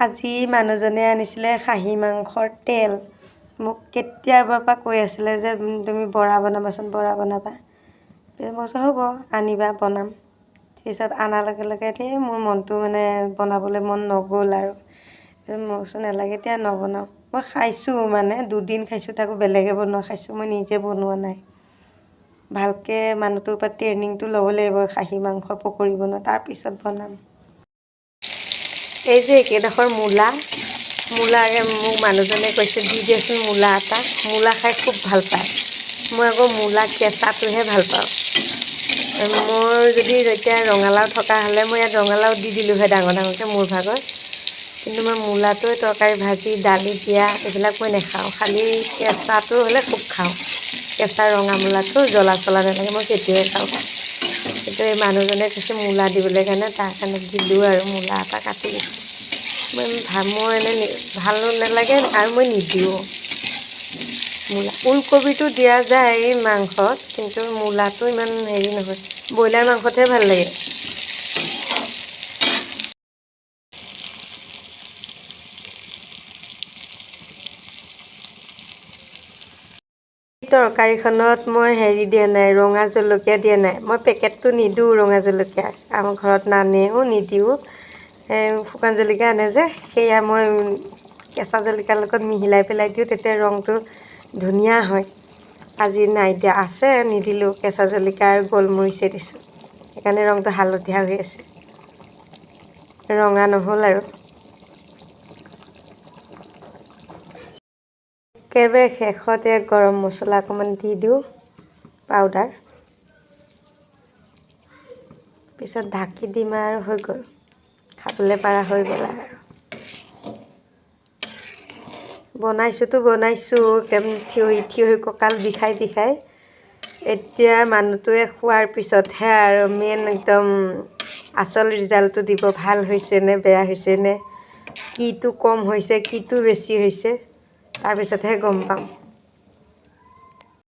আজি মানুহজনে আনিছিলে খাহী মাংসৰ তেল মোক কেতিয়াবাৰ পৰা কৈ আছিলে যে তুমি বৰা বনাবাচোন বৰা বনাবা মই কৈছোঁ হ'ব আনিবা বনাম তাৰপিছত আনাৰ লগে লগে মোৰ মনটো মানে বনাবলৈ মন নগ'ল আৰু মই কৈছোঁ নালাগে এতিয়া নবনাওঁ মই খাইছোঁ মানে দুদিন খাইছোঁ তাকো বেলেগে বনোৱা খাইছোঁ মই নিজে বনোৱা নাই ভালকৈ মানুহটোৰ পৰা ট্ৰেইনিংটো ল'ব লাগিব খাহী মাংসৰ পকৰি বনোৱা তাৰপিছত বনাম এই যে একেডোখৰ মূলা মোক মানুহজনে কৈছে দি দিয়াচোন মূলা এটা মূলা খাই খুব ভাল পায় মই আকৌ মূলা কেঁচাটোহে ভাল পাওঁ মোৰ যদি এতিয়া ৰঙালাও থকা হ'লে মই ইয়াত ৰঙালাও দি দিলোঁ হয় ডাঙৰ ডাঙৰকৈ মোৰ ভাগত কিন্তু মই মূলাটো তৰকাৰী ভাজি দালি দিয়া এইবিলাক মই নাখাওঁ খালি কেঁচাটো হ'লে খুব খাওঁ কেঁচা ৰঙা মূলাটো জ্বলা চলা নালাগে মই সেইটোৱে খাওঁ কিন্তু এই মানুহজনে কৈছে মূলা দিবলৈ কাৰণে তাৰ কাৰণে দিলোঁ আৰু মূলা এটা কাটি দিছোঁ মই এনেই ভাল নালাগে আৰু মই নিদিওঁ মূলা ওলকবিটো দিয়া যায় এই মাংসত কিন্তু মূলাটো ইমান হেৰি নহয় ব্ৰইলাৰ মাংসতহে ভাল লাগে তৰকাৰীখনত মই হেৰি দিয়া নাই ৰঙা জলকীয়া দিয়া নাই মই পেকেটটো নিদিওঁ ৰঙা জলকীয়া আমাৰ ঘৰত নানেও নিদিওঁ শুকান জলকীয়া আনে যে সেয়া মই কেঁচা জলকীয়াৰ লগত মিহলাই পেলাই দিওঁ তেতিয়া ৰংটো ধুনীয়া হয় আজি নাই দিয়া আছে নিদিলোঁ কেঁচা জলকীয়া আৰু গোলমৰিচে দিছোঁ সেইকাৰণে ৰংটো হালধীয়া হৈ আছে ৰঙা নহ'ল আৰু একেবাৰে শেষতে গৰম মছলা অকণমান দি দিওঁ পাউডাৰ পিছত ঢাকি দিম আৰু হৈ গ'ল খাবলৈ পৰা হৈ গ'ল আৰু বনাইছোঁ থিয় হৈ কঁকাল বিষাই এতিয়া মানুহটোৱে খোৱাৰ পিছতহে আৰু মেইন একদম আচল ৰিজাল্টটো দিব ভাল হৈছে নে বেয়া হৈছে নে কিটো কম হৈছে কিটো বেছি হৈছে তাৰপিছতহে গম পাম